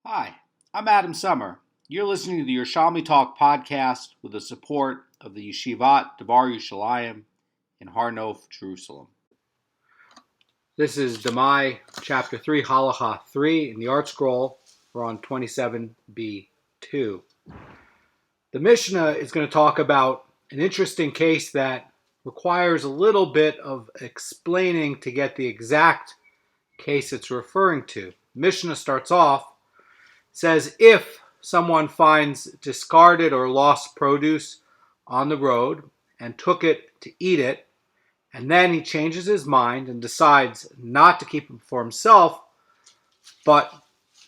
Hi, I'm Adam Summer. You're listening to the Yerushalmi Talk podcast with the support of the Yeshivat Devar Yerushalayim in Har Nof, Jerusalem. This is Demai, chapter 3, Halacha 3 in the Art Scroll. We're on 27b2. The Mishnah is going to talk about an interesting case that requires a little bit of explaining to get the exact case it's referring to. Mishnah starts off, says if someone finds discarded or lost produce on the road and took it to eat it, and then he changes his mind and decides not to keep it for himself, but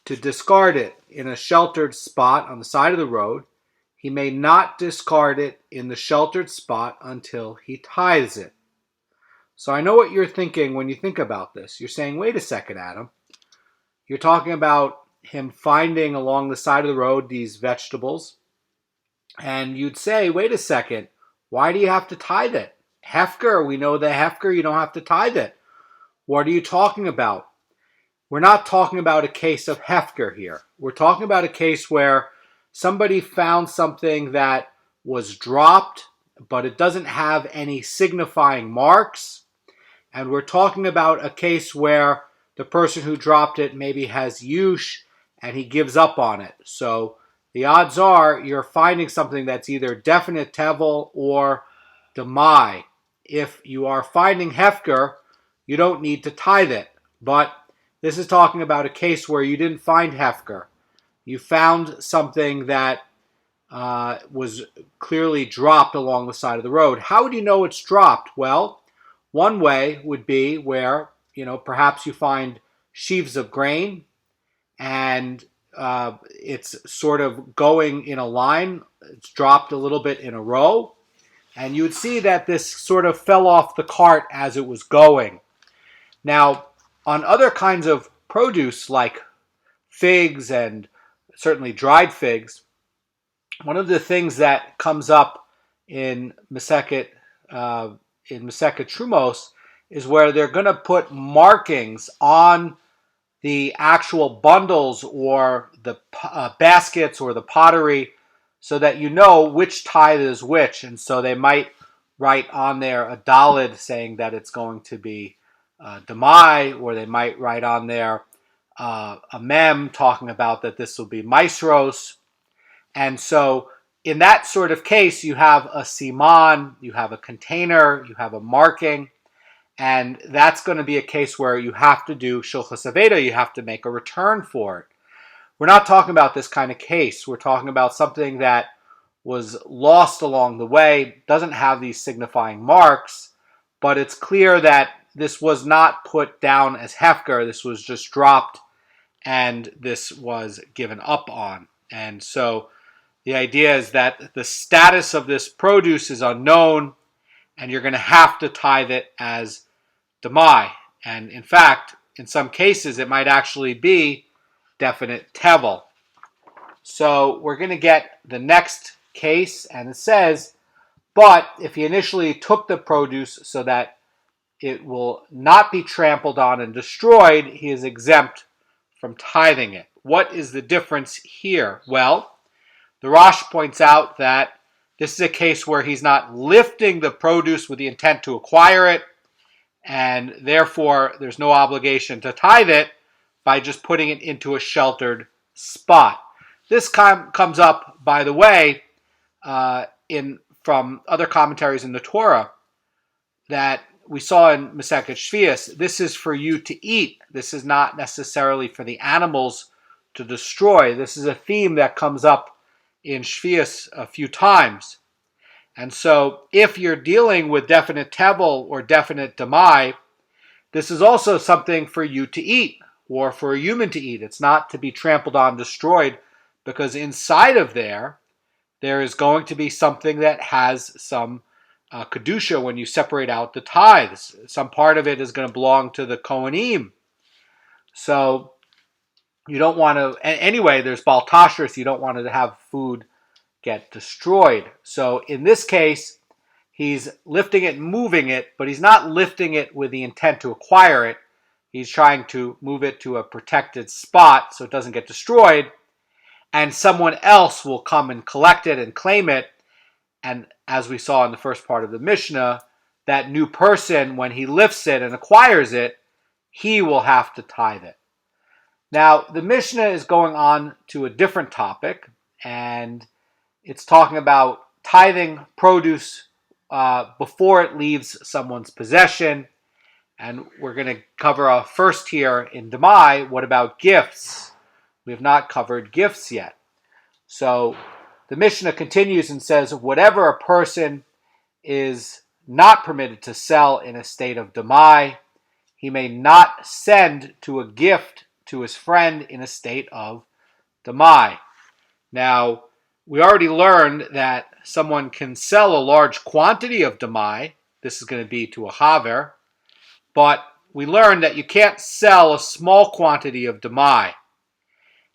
to discard it in a sheltered spot on the side of the road, he may not discard it in the sheltered spot until he tithes it. So I know what you're thinking when you think about this. You're saying, wait a second, Adam. You're talking about him finding along the side of the road these vegetables, and you'd say, wait a second, why do you have to tithe it? Hefker, we know the hefker, you don't have to tithe it. What are you talking about? We're not talking about a case of hefker here. We're talking about a case where somebody found something that was dropped, but it doesn't have any signifying marks, and we're talking about a case where the person who dropped it maybe has yush, and he gives up on it. So the odds are you're finding something that's either definite tevel or demai. If you are finding hefker, you don't need to tithe it. But this is talking about a case where you didn't find hefker. You found something that was clearly dropped along the side of the road. How would you know it's dropped? Well, one way would be where, perhaps you find sheaves of grain, and it's sort of going in a line. It's dropped a little bit in a row. And you would see that this sort of fell off the cart as it was going. Now, on other kinds of produce like figs and certainly dried figs, one of the things that comes up in Masechet Trumos is where they're going to put markings on the actual bundles or the baskets or the pottery so that you know which tithe is which. And so they might write on there a dalid saying that it's going to be demai, or they might write on there a mem talking about that this will be maisros. And so in that sort of case, you have a siman, you have a container, you have a marking. And that's going to be a case where you have to do shilchas aveda, you have to make a return for it. We're not talking about this kind of case. We're talking about something that was lost along the way, doesn't have these signifying marks, but it's clear that this was not put down as hefker. This was just dropped, and this was given up on. And so the idea is that the status of this produce is unknown, and you're going to have to tithe it as demai. And in fact, in some cases, it might actually be definite tevel. So we're going to get the next case, and it says, but if he initially took the produce so that it will not be trampled on and destroyed, he is exempt from tithing it. What is the difference here? Well, the Rosh points out that this is a case where he's not lifting the produce with the intent to acquire it, and therefore there's no obligation to tithe it by just putting it into a sheltered spot. This comes up, by the way, from other commentaries in the Torah that we saw in Masechet Shvius. This is for you to eat. This is not necessarily for the animals to destroy. This is a theme that comes up in Shvius a few times. And so if you're dealing with definite tevel or definite demai, this is also something for you to eat or for a human to eat. It's not to be trampled on, destroyed, because inside of there is going to be something that has some kedusha when you separate out the tithes. Some part of it is going to belong to the Kohanim. So you don't want to, anyway, there's Baal Tashrus, you don't want to have food get destroyed. So in this case, he's lifting it and moving it, but he's not lifting it with the intent to acquire it. He's trying to move it to a protected spot so it doesn't get destroyed, and someone else will come and collect it and claim it. And as we saw in the first part of the Mishnah, that new person, when he lifts it and acquires it, he will have to tithe it. Now, the Mishnah is going on to a different topic, and it's talking about tithing produce before it leaves someone's possession. And we're going to cover first here in Demai, what about gifts? We have not covered gifts yet. So the Mishnah continues and says, whatever a person is not permitted to sell in a state of Demai, he may not send to a gift to his friend in a state of Demai. Now, we already learned that someone can sell a large quantity of Demai. This is going to be to a haver. But we learned that you can't sell a small quantity of Demai.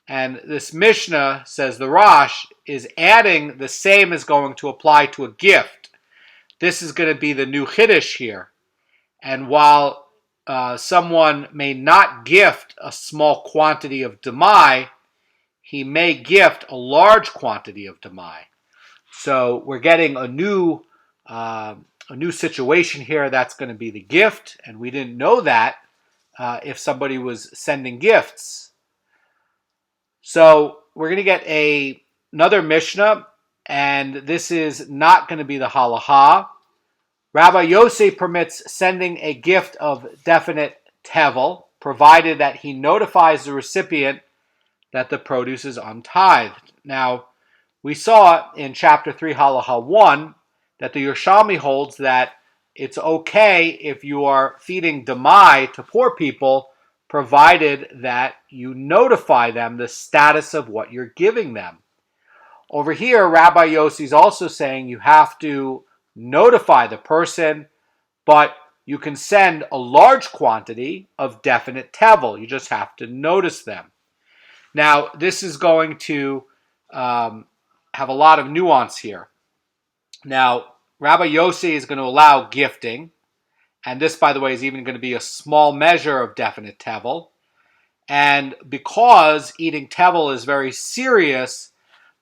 And this Mishnah, says the Rosh, is adding the same as going to apply to a gift. This is going to be the new Chiddush here. And while someone may not gift a small quantity of Demai, he may gift a large quantity of Demai. So we're getting a new situation here. That's going to be the gift, and we didn't know that if somebody was sending gifts. So we're going to get another Mishnah, and this is not going to be the halacha. Rabbi Yossi permits sending a gift of definite tevel, provided that he notifies the recipient that the produce is untithed. Now, we saw in chapter 3, halacha 1, that the Yerushalmi holds that it's okay if you are feeding Demai to poor people, provided that you notify them the status of what you're giving them. Over here, Rabbi Yossi is also saying you have to notify the person, but you can send a large quantity of definite tevel. You just have to notice them. Now, this is going to have a lot of nuance here. Now, Rabbi Yossi is going to allow gifting, and this, by the way, is even going to be a small measure of definite tevel. And because eating tevel is very serious,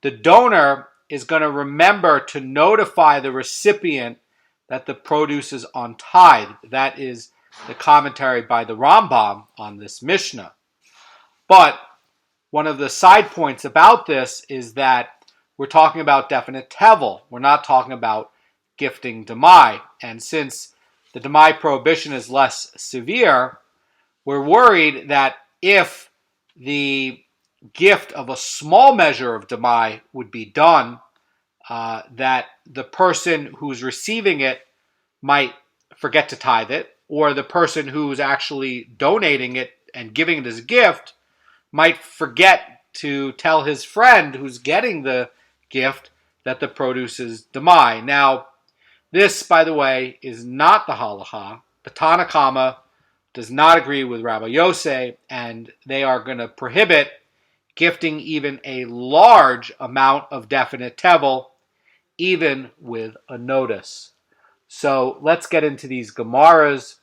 the donor is going to remember to notify the recipient that the produce is untithed. That is the commentary by the Rambam on this Mishnah. But one of the side points about this is that we're talking about definite tevel. We're not talking about gifting Demai. And since the Demai prohibition is less severe, we're worried that if the gift of a small measure of Demai would be done, that the person who's receiving it might forget to tithe it, or the person who's actually donating it and giving it as a gift might forget to tell his friend who's getting the gift that the produce is Demai. Now, this, by the way, is not the halacha. The Tanna Kama does not agree with Rabbi Yossi, and they are going to prohibit gifting even a large amount of definite tevel, even with a notice. So let's get into these Gemaras,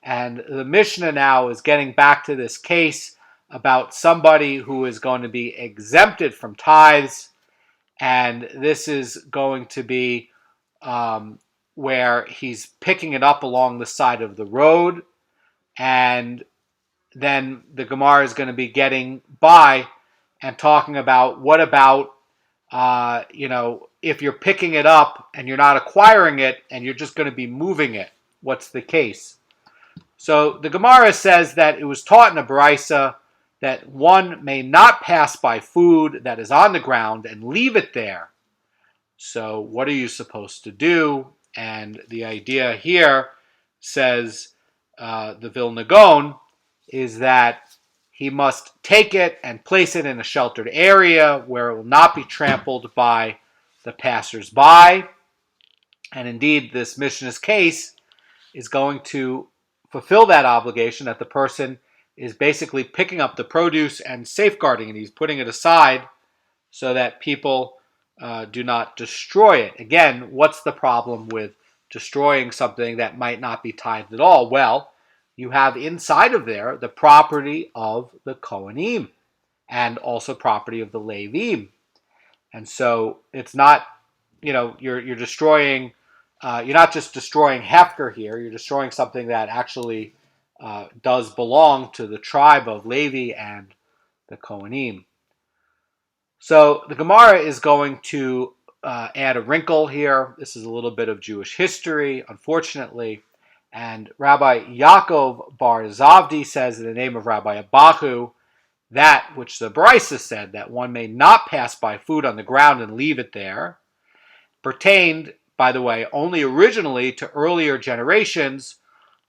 and the Mishnah now is getting back to this case about somebody who is going to be exempted from tithes, and this is going to be where he's picking it up along the side of the road, and then the Gemara is going to be getting by and talking about what about, if you're picking it up and you're not acquiring it and you're just going to be moving it, what's the case? So the Gemara says that it was taught in a Baraisa that one may not pass by food that is on the ground and leave it there. So what are you supposed to do? And the idea here, says the Vilna Goan, is that he must take it and place it in a sheltered area where it will not be trampled by the passers-by. And indeed, this Mishnah's case is going to fulfill that obligation, that the person is basically picking up the produce and safeguarding it. He's putting it aside so that people do not destroy it. Again, what's the problem with destroying something that might not be tithed at all? Well, you have inside of there the property of the Kohanim and also property of the Levim. And so it's not, you're destroying, you're not just destroying Hefker here, you're destroying something that actually does belong to the tribe of Levi and the Kohanim. So the Gemara is going to add a wrinkle here. This is a little bit of Jewish history, unfortunately. And Rabbi Yaakov Bar Zavdi says in the name of Rabbi Abahu, that which the Brisa said, that one may not pass by food on the ground and leave it there, pertained, by the way, only originally to earlier generations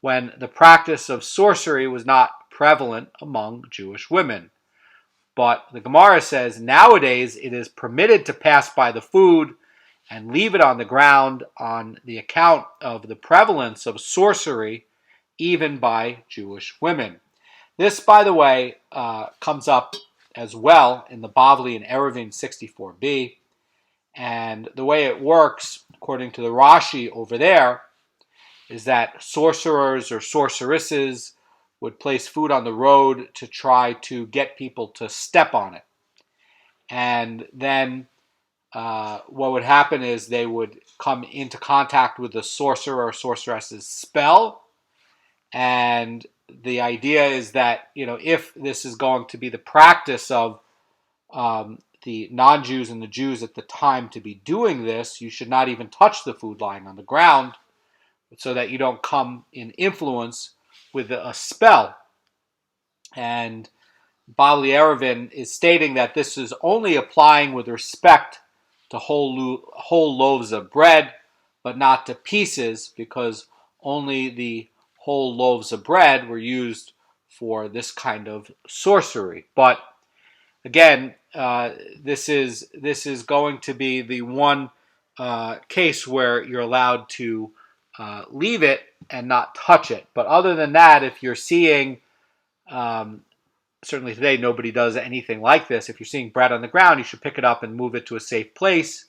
when the practice of sorcery was not prevalent among Jewish women. But the Gemara says nowadays it is permitted to pass by the food and leave it on the ground on the account of the prevalence of sorcery even by Jewish women. This, by the way, comes up as well in the Bavli and Eruvin 64b. And the way it works, according to the Rashi over there, is that sorcerers or sorceresses would place food on the road to try to get people to step on it. And then what would happen is they would come into contact with the sorcerer or sorceress's spell. And the idea is that, if this is going to be the practice of the non-Jews and the Jews at the time to be doing this, you should not even touch the food lying on the ground so that you don't come in influence with a spell. And Bali Eruvin is stating that this is only applying with respect to whole loaves of bread, but not to pieces, because only the whole loaves of bread were used for this kind of sorcery. But again, this is going to be the one case where you're allowed to leave it and not touch it. But other than that, if you're seeing, certainly today nobody does anything like this, if you're seeing bread on the ground, you should pick it up and move it to a safe place.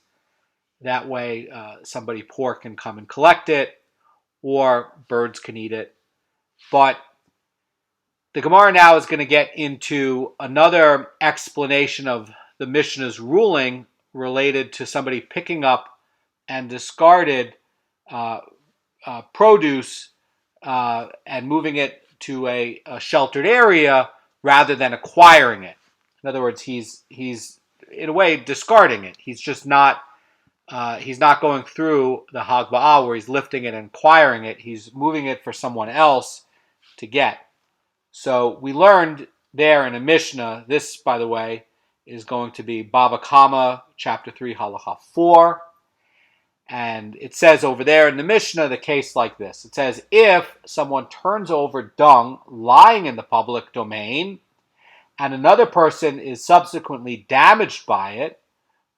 That way somebody poor can come and collect it, or birds can eat it. But the Gemara now is going to get into another explanation of the Mishnah's ruling related to somebody picking up and discarded produce and moving it to a sheltered area rather than acquiring it. In other words, he's in a way discarding it. He's just not going through the Hag Ba'al where he's lifting it and acquiring it. He's moving it for someone else to get. So we learned there in a Mishnah, this, by the way, is going to be Baba Kama, chapter 3, Halacha 4. And it says over there in the Mishnah, the case like this. It says, if someone turns over dung lying in the public domain, and another person is subsequently damaged by it,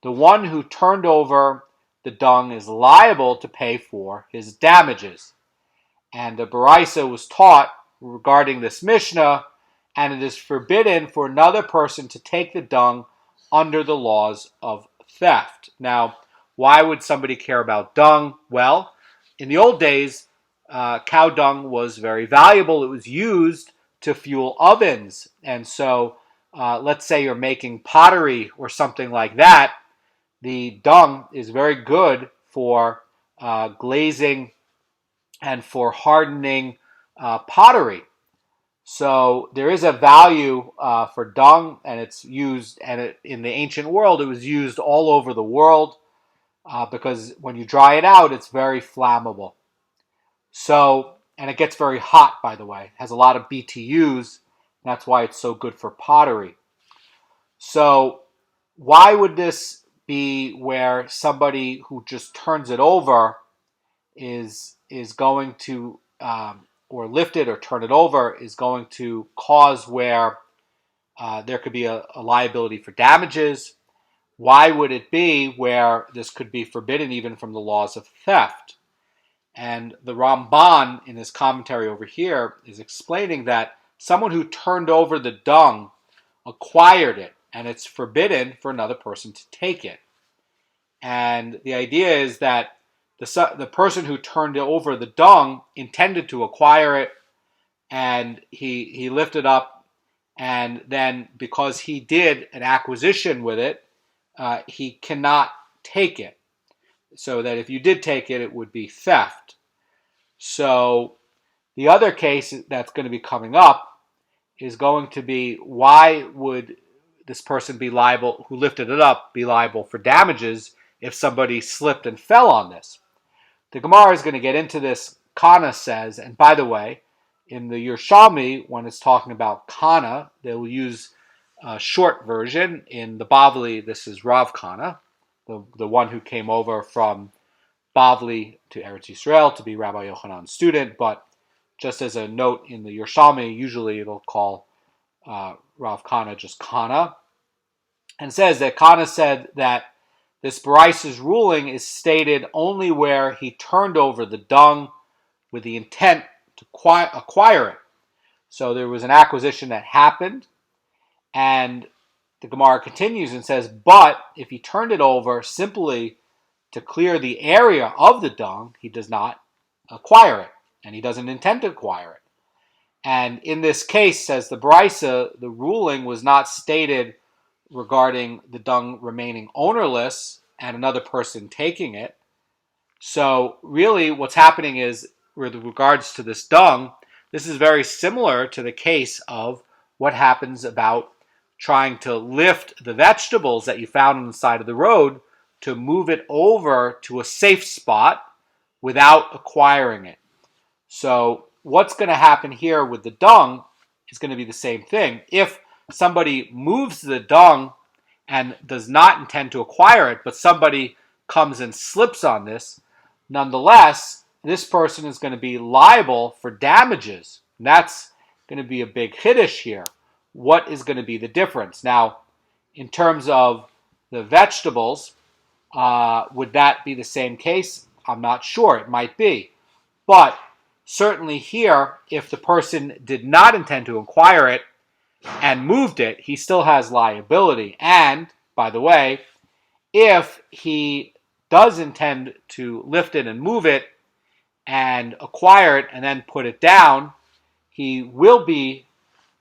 the one who turned over the dung is liable to pay for his damages. And the Baraisa was taught regarding this Mishnah, and it is forbidden for another person to take the dung under the laws of theft. Now, why would somebody care about dung? Well, in the old days, cow dung was very valuable. It was used to fuel ovens. And so, let's say you're making pottery or something like that, the dung is very good for glazing and for hardening pottery. So there is a value for dung, and it's used, and in the ancient world, it was used all over the world because when you dry it out, it's very flammable. So, and it gets very hot, by the way. It has a lot of BTUs, and that's why it's so good for pottery. So why would this be where somebody who just turns it over is going to or lift it or turn it over is going to cause where there could be a liability for damages? Why would it be where this could be forbidden even from the laws of theft? And the Ramban, in his commentary over here, is explaining that someone who turned over the dung acquired it, and it's forbidden for another person to take it. And the idea is that the person who turned over the dung intended to acquire it, and he lifted up, and then because he did an acquisition with it, he cannot take it. So that if you did take it, it would be theft. So the other case that's going to be coming up is going to be, why would this person be liable, who lifted it up, be liable for damages if somebody slipped and fell on this? The Gemara is going to get into this. Kana says, and by the way, in the Yerushalmi, when it's talking about Kana, they will use a short version. In the Bavli, this is Rav Kana, the one who came over from Bavli to Eretz Yisrael to be Rabbi Yochanan's student. But just as a note, in the Yerushalmi, usually it'll call Rav Kana just Kana, and says that Kana said that this Barisa's ruling is stated only where he turned over the dung with the intent to acquire it. So there was an acquisition that happened, and the Gemara continues and says, but if he turned it over simply to clear the area of the dung, he does not acquire it, and he doesn't intend to acquire it. And in this case, says the Brisa, the ruling was not stated regarding the dung remaining ownerless and another person taking it. So really what's happening is, with regards to this dung, this is very similar to the case of what happens about trying to lift the vegetables that you found on the side of the road to move it over to a safe spot without acquiring it. So what's going to happen here with the dung is going to be the same thing. If somebody moves the dung and does not intend to acquire it, but somebody comes and slips on this, nonetheless, this person is going to be liable for damages. And that's going to be a big hiddush here. What is going to be the difference? Now, in terms of the vegetables, would that be the same case? I'm not sure. It might be. But certainly here, if the person did not intend to acquire it and moved it, he still has liability. And, by the way, if he does intend to lift it and move it and acquire it and then put it down, he will be,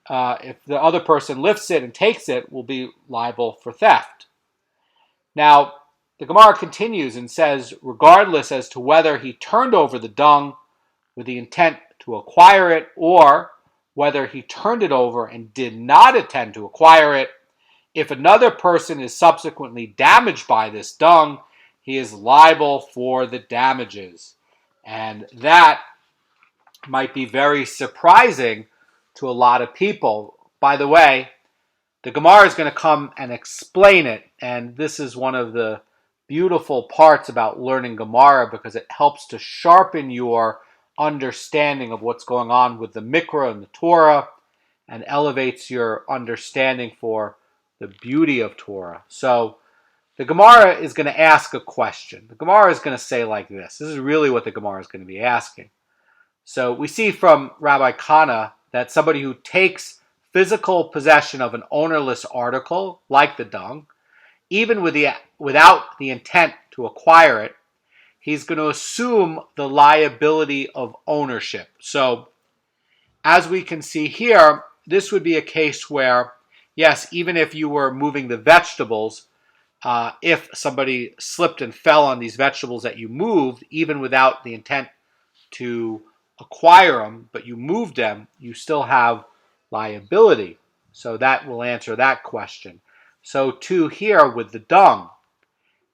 if the other person lifts it and takes it, will be liable for theft. Now, the Gemara continues and says, regardless as to whether he turned over the dung with the intent to acquire it, or whether he turned it over and did not intend to acquire it, if another person is subsequently damaged by this dung, he is liable for the damages. And that might be very surprising to a lot of people. By the way, the Gemara is going to come and explain it, and this is one of the beautiful parts about learning Gemara, because it helps to sharpen your understanding of what's going on with the Mikra and the Torah, and elevates your understanding for the beauty of Torah. So the Gemara is going to ask a question. The Gemara is going to say like this. This is really what the Gemara is going to be asking. So we see from Rabbi Kana that somebody who takes physical possession of an ownerless article, like the dung, even without the intent to acquire it, he's going to assume the liability of ownership. So as we can see here, this would be a case where, yes, even if you were moving the vegetables, if somebody slipped and fell on these vegetables that you moved, even without the intent to acquire them, but you moved them, you still have liability. So that will answer that question. So too here with the dung.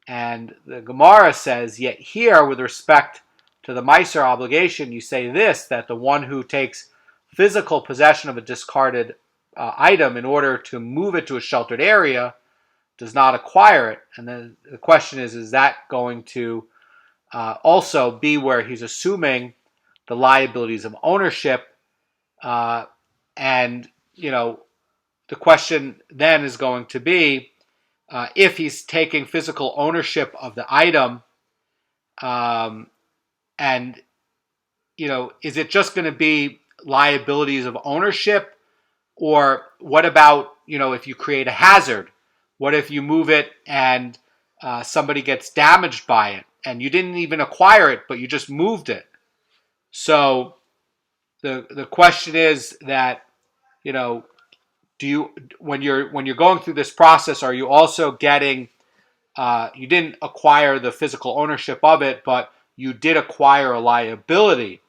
And the Gemara says, yet here with respect to the Meiser obligation, you say this, that the one who takes physical possession of a discarded item in order to move it to a sheltered area does not acquire it. And then the question is that going to also be where he's assuming the liabilities of ownership? And, the question then is going to be, if he's taking physical ownership of the item, and, is it just going to be liabilities of ownership? Or what about, if you create a hazard? What if you move it and somebody gets damaged by it and you didn't even acquire it, but you just moved it? So the question is that, do you, when you're going through this process, are you also getting, you didn't acquire the physical ownership of it, but you did acquire a liability.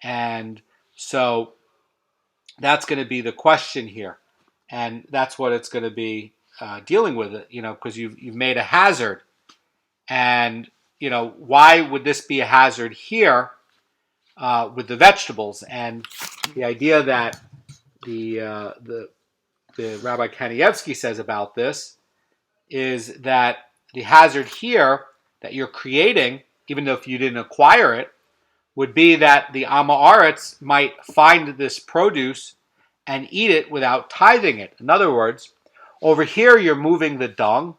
And so that's going to be the question here. And that's what it's going to be dealing with it, because you've made a hazard. And, why would this be a hazard here with the vegetables? And the idea that the Rabbi Kanievsky says about this is that the hazard here that you're creating, even though if you didn't acquire it, would be that the Am Haaretz might find this produce and eat it without tithing it. In other words, over here you're moving the dung,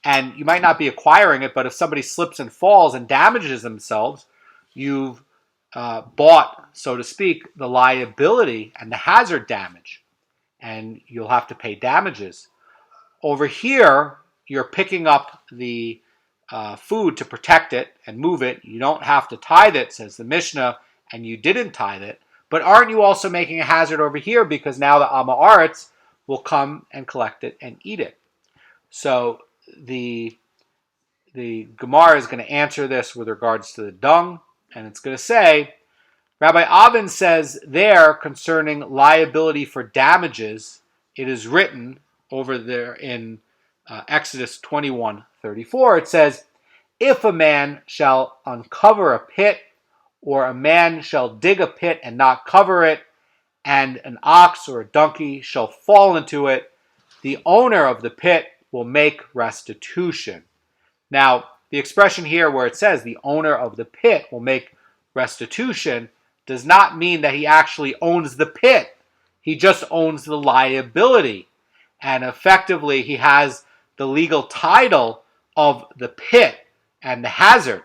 and you might not be acquiring it, but if somebody slips and falls and damages themselves, you've bought, so to speak, the liability and the hazard damage, and you'll have to pay damages. Over here, you're picking up the food to protect it and move it. You don't have to tithe it, says the Mishnah, and you didn't tithe it. But aren't you also making a hazard over here, because now the Am Haaretz will come and collect it and eat it? So the Gemara is going to answer this with regards to the dung, and it's going to say, Rabbi Avin says there concerning liability for damages, it is written over there in Exodus 21:34. It says, if a man shall uncover a pit, or a man shall dig a pit and not cover it, and an ox or a donkey shall fall into it, the owner of the pit will make restitution. Now, the expression here where it says the owner of the pit will make restitution does not mean that he actually owns the pit. He just owns the liability. And effectively, he has the legal title of the pit and the hazard.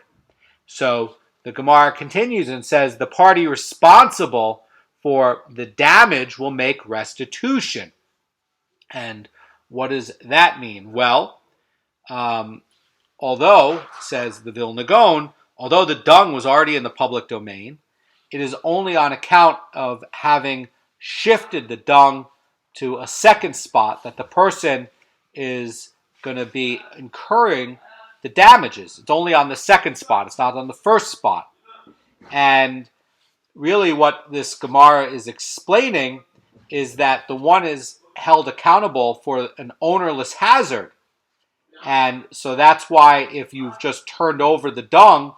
So the Gemara continues and says the party responsible for the damage will make restitution. And what does that mean? Well, although, says the Vilna Goan, although the dung was already in the public domain, it is only on account of having shifted the dung to a second spot that the person is going to be incurring the damages. It's only on the second spot. It's not on the first spot. And really what this Gemara is explaining is that the one is held accountable for an ownerless hazard. And so that's why if you've just turned over the dung,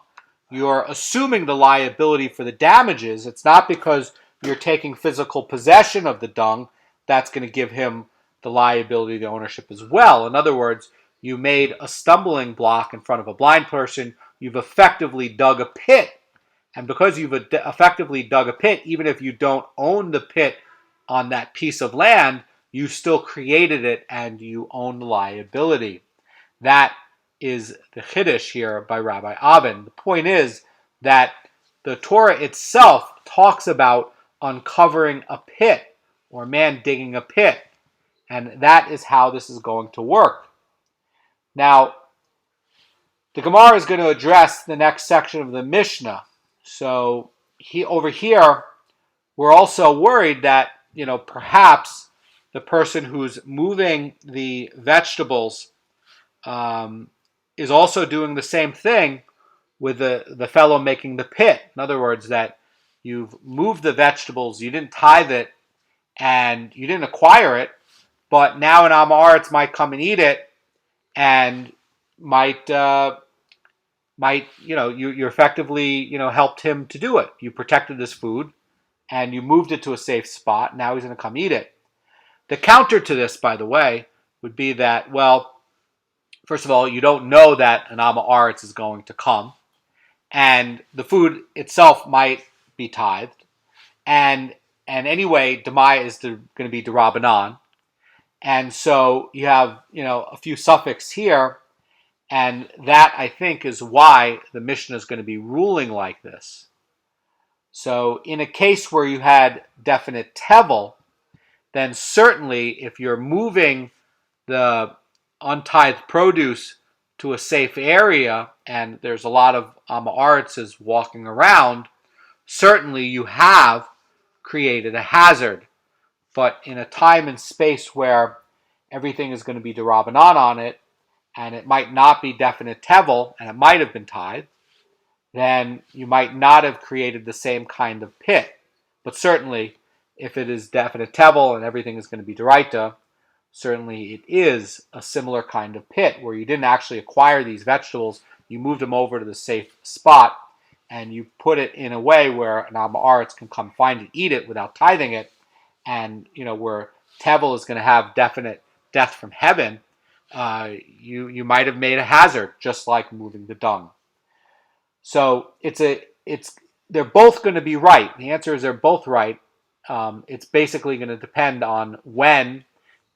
you're assuming the liability for the damages. It's not because you're taking physical possession of the dung that's going to give him the liability, the ownership as well. In other words, you made a stumbling block in front of a blind person. You've effectively dug a pit. And because you've effectively dug a pit, even if you don't own the pit on that piece of land, you still created it and you own the liability. That is the Chiddush here by Rabbi Avin. The point is that the Torah itself talks about uncovering a pit, or a man digging a pit. And that is how this is going to work. Now, the Gemara is going to address the next section of the Mishnah. So over here, we're also worried that, perhaps the person who's moving the vegetables is also doing the same thing with the fellow making the pit. In other words, that you've moved the vegetables, you didn't tithe it, and you didn't acquire it, but now an Am Haaretz might come and eat it, and might you effectively helped him to do it. You protected this food, and you moved it to a safe spot. Now he's going to come eat it. The counter to this, by the way, would be that, well, first of all, you don't know that an Am Haaretz is going to come, and the food itself might be tithed, and anyway, Demai is going to be d'Rabbanan, and so you have a few suffix here, and that I think is why the Mishnah is going to be ruling like this. So in a case where you had definite tevel, then certainly if you're moving the untithed produce to a safe area and there's a lot of Am Haaretzes walking around, certainly you have created a hazard. But in a time and space where everything is going to be d'Rabbanan on it, and it might not be definite tevel, and it might have been tithe, then you might not have created the same kind of pit. But certainly, if it is definite tevel and everything is going to be d'oraita, certainly it is a similar kind of pit where you didn't actually acquire these vegetables, you moved them over to the safe spot, and you put it in a way where an Am Haaretz can come find it, eat it without tithing it, and where tevel is going to have definite death from heaven, you might have made a hazard, just like moving the dung. So they're both going to be right. The answer is they're both right. It's basically going to depend on when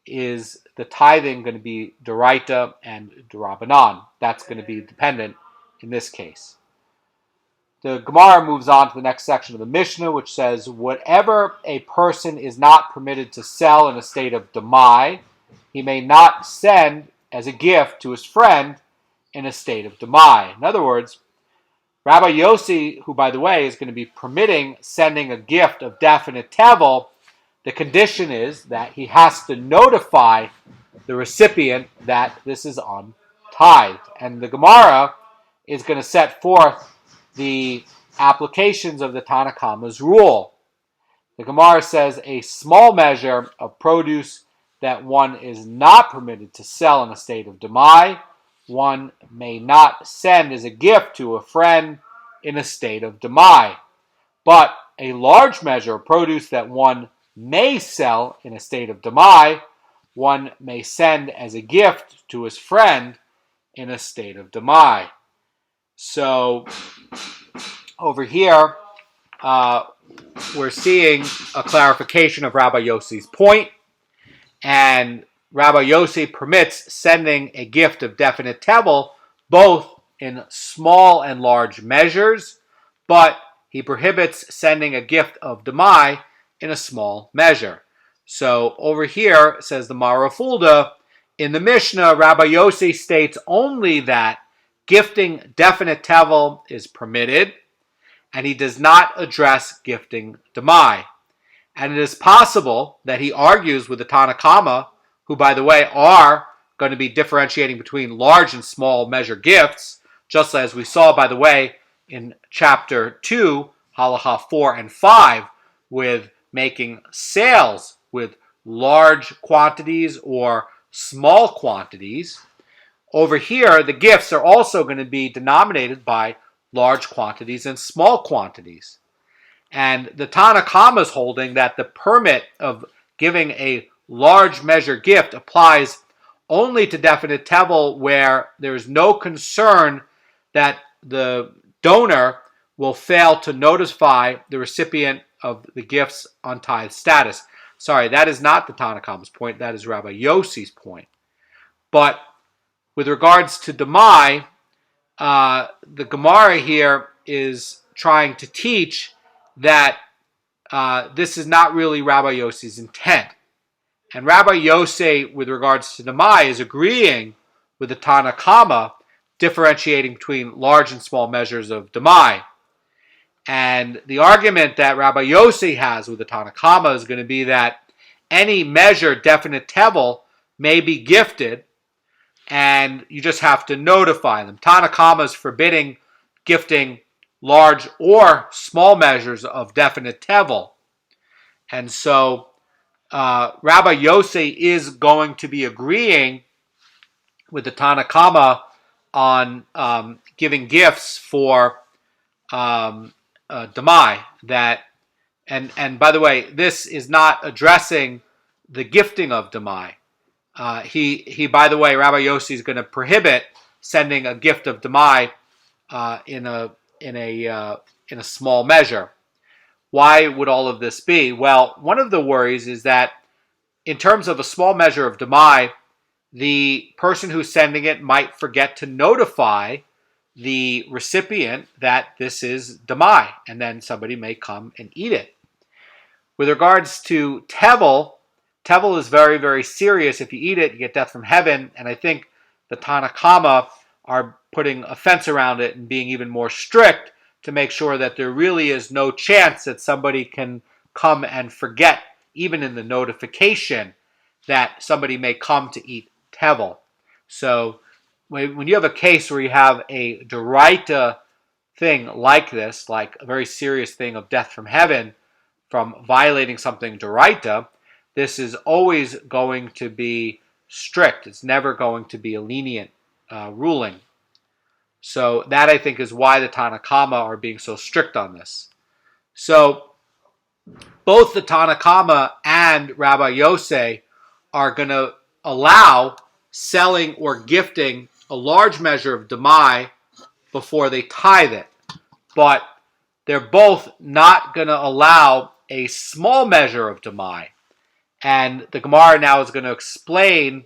is the tithing going to be d'oraita and d'Rabbanan. That's going to be dependent in this case. The Gemara moves on to the next section of the Mishnah, which says, whatever a person is not permitted to sell in a state of Demai, he may not send as a gift to his friend in a state of Demai. In other words, Rabbi Yossi, who, by the way, is going to be permitting sending a gift of definite tevel, the condition is that he has to notify the recipient that this is untithed. And the Gemara is going to set forth the applications of the Tanna Kamma's rule. The Gemara says a small measure of produce that one is not permitted to sell in a state of Demai, one may not send as a gift to a friend in a state of Demai. But a large measure of produce that one may sell in a state of Demai, one may send as a gift to his friend in a state of Demai. So over here, we're seeing a clarification of Rabbi Yossi's point, and Rabbi Yossi permits sending a gift of definite tevel both in small and large measures, but he prohibits sending a gift of Demai in a small measure. So over here, says the Marafulda, in the Mishnah, Rabbi Yossi states only that gifting definite tevel is permitted, and he does not address gifting Demai. And it is possible that he argues with the Tanna Kamma, who, by the way, are going to be differentiating between large and small measure gifts, just as we saw, by the way, in chapter 2, halacha 4 and 5, with making sales with large quantities or small quantities. Over here, the gifts are also going to be denominated by large quantities and small quantities. And the Tanna Kamma is holding that the permit of giving a large measure gift applies only to definite tevel where there is no concern that the donor will fail to notify the recipient of the gift's untithed status. Sorry, that is not the Tanna Kamma's point. That is Rabbi Yossi's point. But with regards to Demai, the Gemara here is trying to teach that this is not really Rabbi Yossi's intent. And Rabbi Yossi, with regards to Demai, is agreeing with the Tanna Kamma, differentiating between large and small measures of Demai. And the argument that Rabbi Yossi has with the Tanna Kamma is going to be that any measure, definite tevel, may be gifted, and you just have to notify them. Tanna Kamma is forbidding gifting large or small measures of definite tevel. And so Rabbi Yossi is going to be agreeing with the Tanna Kamma on giving gifts for Demai. And by the way, this is not addressing the gifting of Demai. He by the way, Rabbi Yossi is going to prohibit sending a gift of Demai in a small measure. Why would all of this be? Well, one of the worries is that in terms of a small measure of Demai, the person who's sending it might forget to notify the recipient that this is Demai, and then somebody may come and eat it. With regards to tevel, tevel is very, very serious. If you eat it, you get death from heaven, and I think the Tanna Kamma are putting a fence around it and being even more strict to make sure that there really is no chance that somebody can come and forget, even in the notification, that somebody may come to eat tevel. So when you have a case where you have a d'oraita thing like this, like a very serious thing of death from heaven, from violating something d'oraita, this is always going to be strict. It's never going to be a lenient ruling. So that, I think, is why the Tanna Kama are being so strict on this. So both the Tanna Kama and Rabbi Yosei are going to allow selling or gifting a large measure of Demai before they tithe it. But they're both not going to allow a small measure of Demai. And the Gemara now is going to explain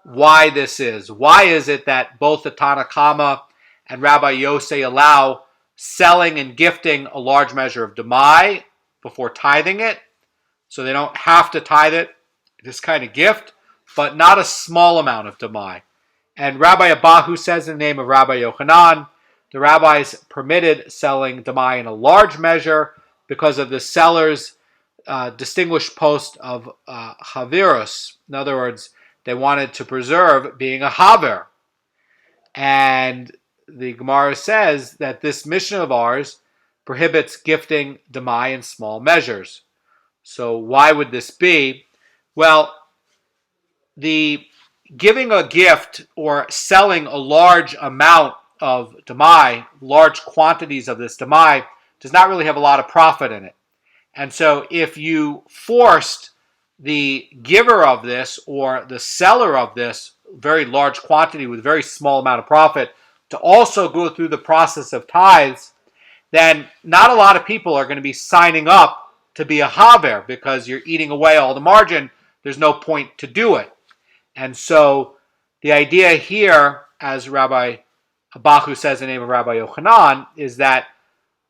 why this is. Why is it that both the Tanna Kama and Rabbi Yosei allow selling and gifting a large measure of Demai before tithing it? So they don't have to tithe it, this kind of gift, but not a small amount of Demai. And Rabbi Abahu says in the name of Rabbi Yochanan, the rabbis permitted selling Demai in a large measure because of the seller's distinguished post of Havirus. In other words, they wanted to preserve being a Haver. And the Gemara says that this mission of ours prohibits gifting Demai in small measures. So why would this be? Well, the giving a gift or selling a large amount of Demai, large quantities of this Demai, does not really have a lot of profit in it. And so if you forced the giver of this or the seller of this very large quantity with very small amount of profit to also go through the process of tithes, then not a lot of people are going to be signing up to be a haver because you're eating away all the margin. There's no point to do it. And so the idea here, as Rabbi Abahu says in the name of Rabbi Yochanan, is that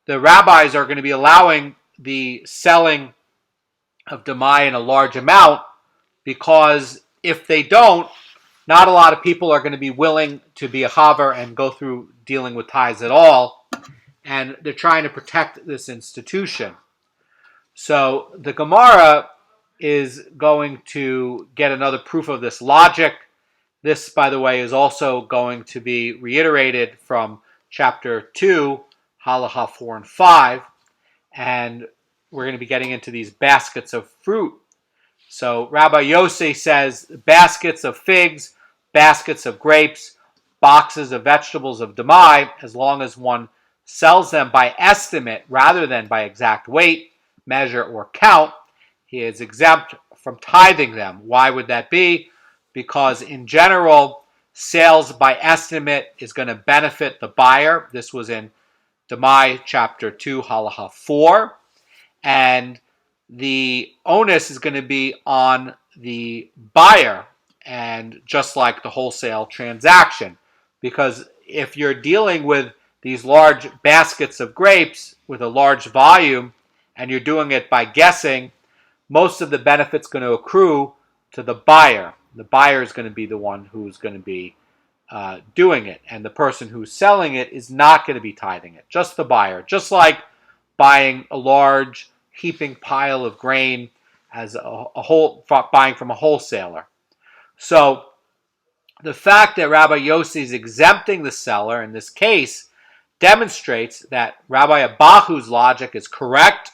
the rabbis are going to be allowing the selling of Demai in a large amount because if they don't, not a lot of people are going to be willing to be a haver and go through dealing with tithes at all. And they're trying to protect this institution. So the Gemara is going to get another proof of this logic. This, by the way, is also going to be reiterated from chapter 2, Halacha 4 and 5. And we're going to be getting into these baskets of fruit. So Rabbi Yosei says baskets of figs, baskets of grapes, boxes of vegetables of Demai, as long as one sells them by estimate rather than by exact weight, measure, or count, he is exempt from tithing them. Why would that be? Because in general, sales by estimate is going to benefit the buyer. This was in Demai chapter 2, Halacha 4. And the onus is going to be on the buyer, and just like the wholesale transaction. Because if you're dealing with these large baskets of grapes with a large volume, and you're doing it by guessing, most of the benefit's going to accrue to the buyer. The buyer is going to be the one who's going to be doing it, and the person who's selling it is not going to be tithing it, just the buyer. Just like buying a large heaping pile of grain as buying from a wholesaler. So the fact that Rabbi Yossi is exempting the seller in this case demonstrates that Rabbi Abahu's logic is correct,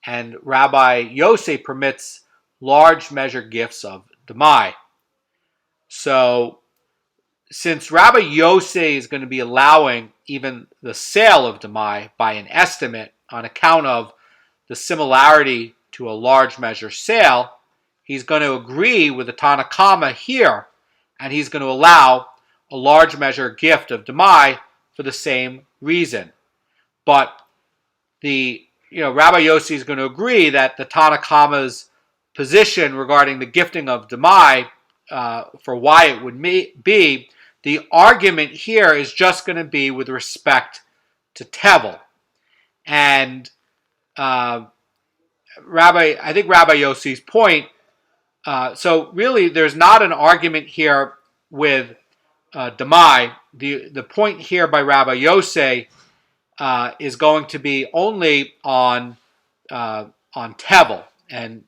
and Rabbi Yosei permits large measure gifts of Demai. So since Rabbi Yosei is going to be allowing even the sale of Demai by an estimate on account of the similarity to a large measure sale, he's going to agree with the Tanna Kama here, and he's going to allow a large measure gift of Demai for the same reason. But Rabbi Yossi is going to agree that the Tanna Kama's position regarding the gifting of Demai, for why it would be, the argument here is just going to be with respect to Tevel. And I think Rabbi Yossi's point, so really there's not an argument here with Demai. The point here by Rabbi Yosei is going to be only on tevel. And,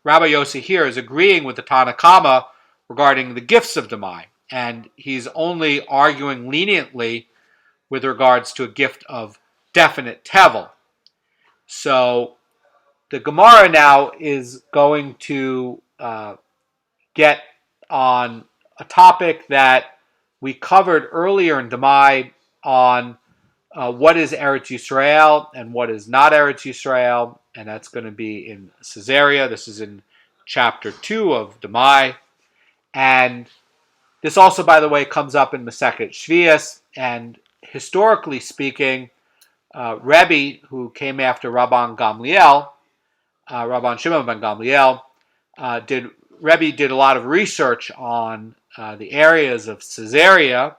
Rabbi Yossi here is agreeing with the Tanna Kama regarding the gifts of Demai. And he's only arguing leniently with regards to a gift of definite tevel. So the Gemara now is going to get on a topic that we covered earlier in Demai on what is Eretz Yisrael and what is not Eretz Yisrael, and that's going to be in Caesarea. This is in chapter 2 of Demai. And this also, by the way, comes up in Masechet Shvius, and historically speaking, Rebbe, who came after Rabban Shimon ben Gamliel, Rebbe did a lot of research on the areas of Caesarea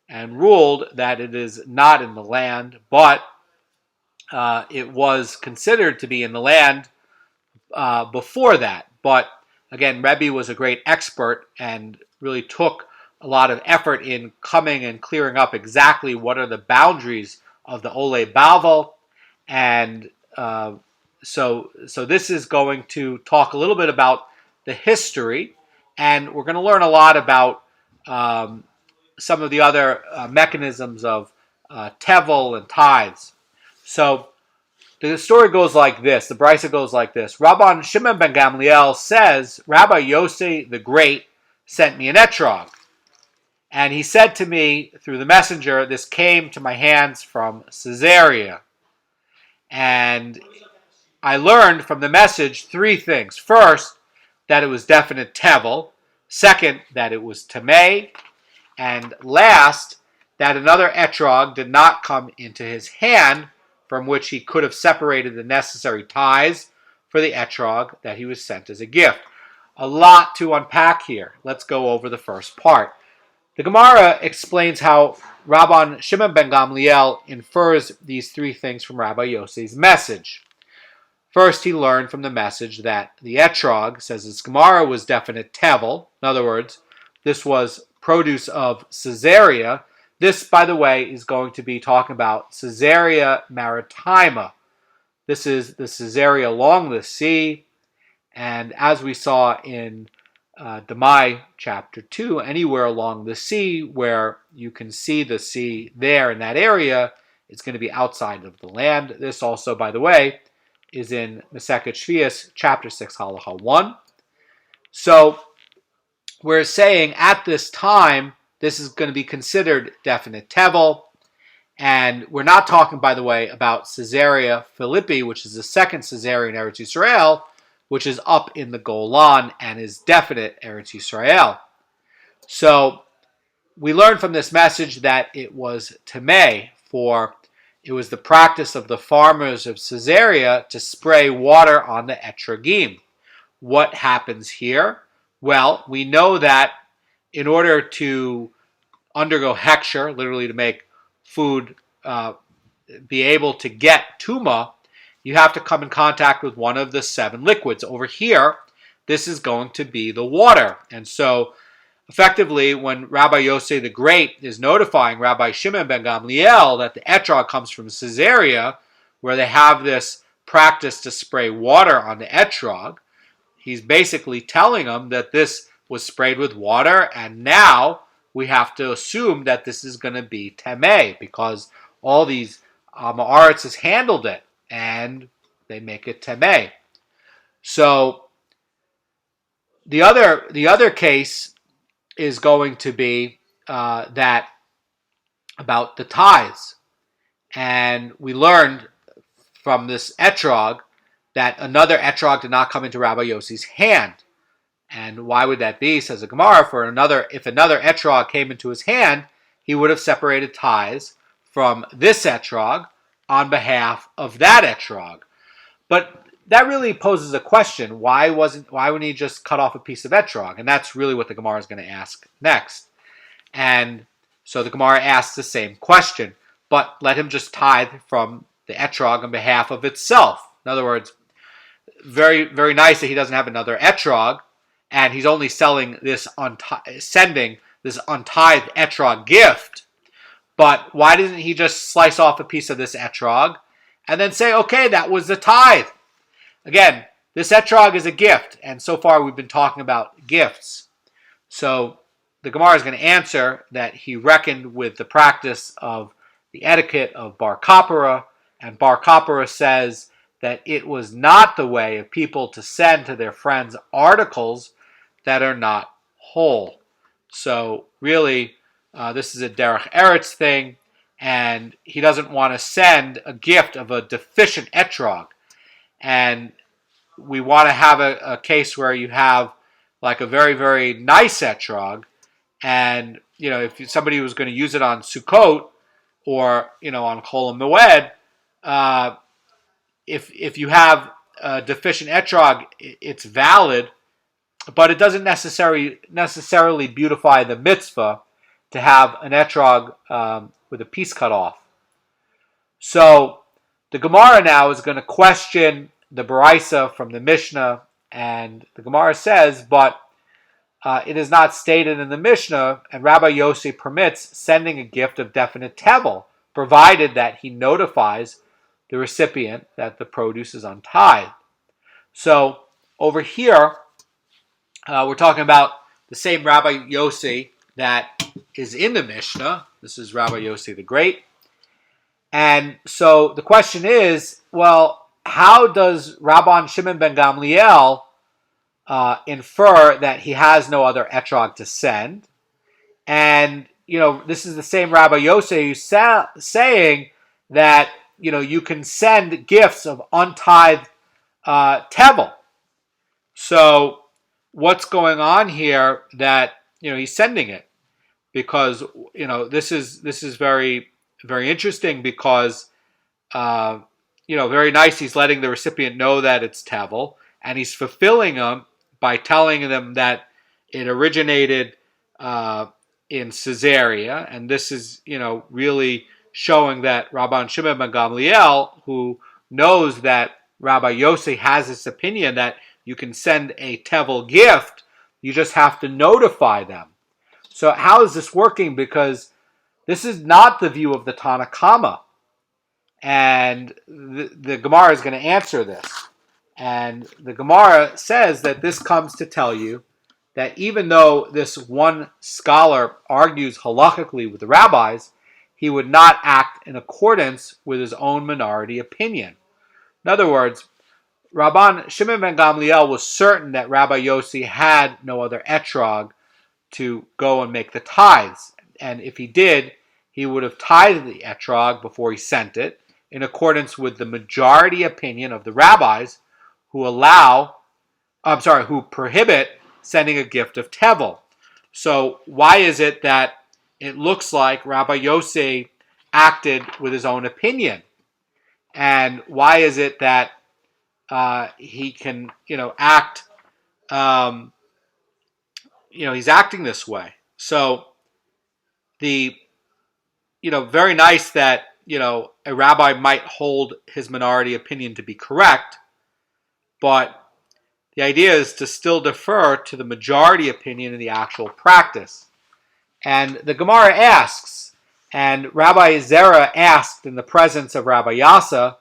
and ruled that it is not in the land, but it was considered to be in the land before that. But again, Rebbe was a great expert and really took a lot of effort in coming and clearing up exactly what are the boundaries of the Ole Bavel. And so this is going to talk a little bit about the history, and we're going to learn a lot about some of the other mechanisms of tevel and tithes. So the story goes like this. The brisa goes like this. Rabban Shimon ben Gamliel says, Rabbi Yossi the Great sent me an etrog. And he said to me through the messenger, this came to my hands from Caesarea. And I learned from the message 3 things. First, that it was definite tevel. Second, that it was tamei. And last, that another etrog did not come into his hand from which he could have separated the necessary tithes for the etrog that he was sent as a gift. A lot to unpack here. Let's go over the first part. The Gemara explains how Rabban Shimon ben Gamliel infers these 3 things from Rabbi Yossi's message. First, he learned from the message that the etrog, says his Gemara, was definite tevel. In other words, this was produce of Caesarea. This, by the way, is going to be talking about Caesarea Maritima. This is the Caesarea along the sea. And as we saw in Demai chapter 2, anywhere along the sea where you can see the sea there in that area, it's going to be outside of the land. This also, by the way, is in Masechet Shvius, chapter 6, halacha 1. So we're saying at this time, this is going to be considered definite tevel. And we're not talking, by the way, about Caesarea Philippi, which is the second Caesarea in Eretz Yisrael, which is up in the Goan and is definite Eretz Yisrael. So we learn from this message that it was tamei, for it was the practice of the farmers of Caesarea to spray water on the etrogim. What happens here? Well, we know that in order to undergo hechsher, literally to make food be able to get tuma, you have to come in contact with one of the 7 liquids. Over here, this is going to be the water. And so, effectively, when Rabbi Yossi the Great is notifying Rabbi Shimon ben Gamliel that the etrog comes from Caesarea, where they have this practice to spray water on the etrog, he's basically telling them that this was sprayed with water, and now we have to assume that this is going to be tamei, because all these Ma'aretz has handled it, and they make it tamei. So the other case is going to be that about the tithes, and we learned from this etrog that another etrog did not come into Rabbi Yossi's hand. And why would that be? Says the Gemara, if another etrog came into his hand, he would have separated tithes from this etrog on behalf of that etrog. But that really poses a question. Why wouldn't he just cut off a piece of etrog? And that's really what the Gemara is going to ask next. And so the Gemara asks the same question, but let him just tithe from the etrog on behalf of itself. In other words, very, very nice that he doesn't have another etrog, and he's only sending this untithed etrog gift. But why doesn't he just slice off a piece of this etrog and then say, okay, that was the tithe? again, this etrog is a gift, and so far we've been talking about gifts. So the Gemara is going to answer that he reckoned with the practice of the etiquette of Bar Kapara, and Bar Kapara says that it was not the way of people to send to their friends articles that are not whole. So really, this is a derech eretz thing, and he doesn't want to send a gift of a deficient etrog. And we want to have a case where you have like a very, very nice etrog, and if somebody was going to use it on Sukkot or on Chol Moed, if you have a deficient etrog, it's valid, but it doesn't necessarily beautify the mitzvah to have an etrog with a piece cut off. So the Gemara now is going to question the Baraisa from the Mishnah, and the Gemara says, but it is not stated in the Mishnah, and Rabbi Yossi permits sending a gift of definite tevel, provided that he notifies the recipient that the produce is untithed. So over here, we're talking about the same Rabbi Yossi that is in the Mishnah. This is Rabbi Yossi the Great. And so the question is, well, how does Rabban Shimon ben Gamliel infer that he has no other etrog to send? And, this is the same Rabbi Yossi who's saying that, you can send gifts of untithed tevel. So what's going on here that, he's sending it? Because, this is very, very interesting because, very nice. He's letting the recipient know that it's tevel, and he's fulfilling them by telling them that it originated in Caesarea, and this is, really showing that Rabban Shimon ben Gamliel, who knows that Rabbi Yossi has this opinion that you can send a tevel gift, you just have to notify them. So how is this working? Because this is not the view of the Tanna Kama. And the Gemara is going to answer this. And the Gemara says that this comes to tell you that even though this one scholar argues halachically with the rabbis, he would not act in accordance with his own minority opinion. In other words, Rabban Shimon ben Gamliel was certain that Rabbi Yossi had no other etrog to go and make the tithes. And if he did, he would have tithed the etrog before he sent it, in accordance with the majority opinion of the rabbis who prohibit sending a gift of tevel. So why is it that it looks like Rabbi Yossi acted with his own opinion? And why is it that he can, act, he's acting this way? So very nice that, a rabbi might hold his minority opinion to be correct, but the idea is to still defer to the majority opinion in the actual practice. And the Gemara asks, and Rabbi Zera asked in the presence of Rabbi Yassa,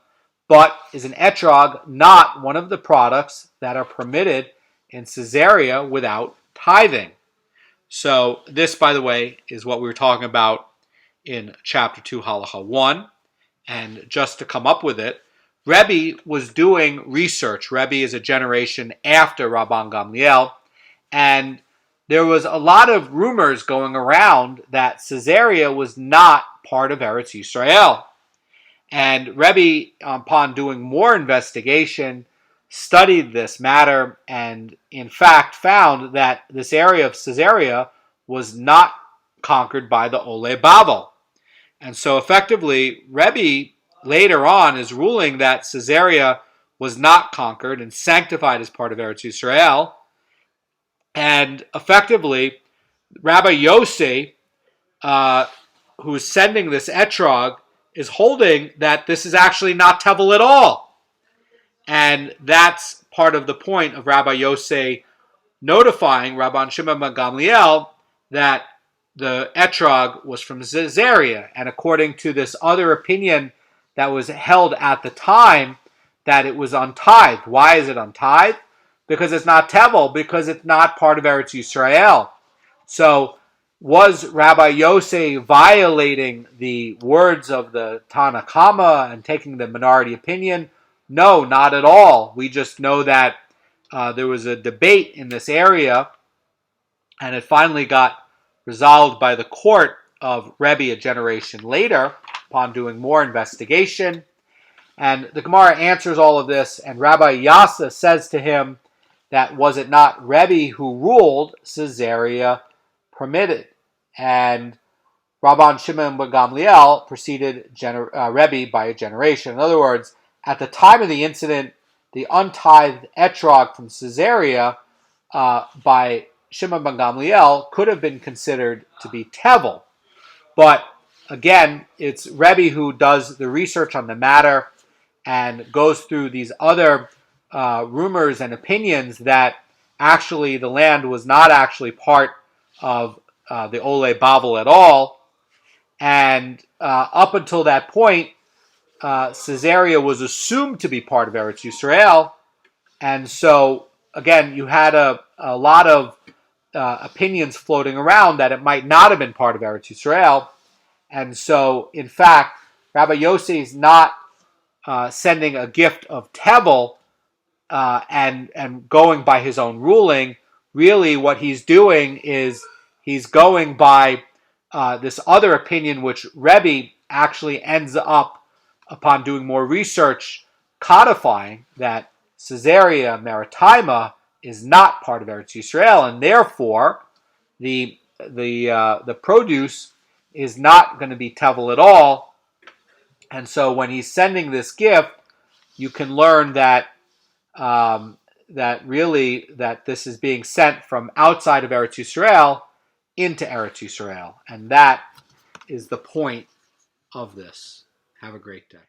but is an etrog not one of the products that are permitted in Caesarea without tithing? So this, by the way, is what we were talking about in chapter 2, halacha 1. And just to come up with it, Rebbe was doing research. Rebbe is a generation after Rabban Gamliel, and there was a lot of rumors going around that Caesarea was not part of Eretz Yisrael. And Rebbe, upon doing more investigation, studied this matter and in fact found that this area of Caesarea was not conquered by the Ole Bavel. And so effectively, Rebbe later on is ruling that Caesarea was not conquered and sanctified as part of Eretz Yisrael. And effectively, Rabbi Yossi, who is sending this etrog, is holding that this is actually not tevel at all. And that's part of the point of Rabbi Yossi notifying Rabban Shimon ben Gamliel that the etrog was from Caesarea. And according to this other opinion that was held at the time, that it was untithed. Why is it untithed? Because it's not tevel, because it's not part of Eretz Yisrael. So was Rabbi Yossi violating the words of the Tana Kama and taking the minority opinion? No, not at all. We just know that there was a debate in this area, and it finally got resolved by the court of Rebbe a generation later, upon doing more investigation. And the Gemara answers all of this, and Rabbi Yassa says to him that was it not Rebbe who ruled Caesarea permitted? And Rabban Shimon ben Gamliel preceded Rebbe by a generation. In other words, at the time of the incident, the untithed etrog from Caesarea by Shimon ben Gamliel could have been considered to be tevel. But again, it's Rebbe who does the research on the matter and goes through these other rumors and opinions that actually the land was not actually part of the Ole Bavel at all. And up until that point, Caesarea was assumed to be part of Eretz Yisrael. And so, again, you had a lot of opinions floating around that it might not have been part of Eretz Yisrael. And so, in fact, Rabbi Yossi is not sending a gift of tevel and going by his own ruling. Really, what he's doing is he's going by this other opinion, which Rebbe actually ends up, upon doing more research, codifying that Caesarea Maritima is not part of Eretz Yisrael, and therefore the produce is not going to be tevel at all. And so when he's sending this gift, you can learn that that this is being sent from outside of Eretz Yisrael into Eretz Yisrael. And that is the point of this. Have a great day.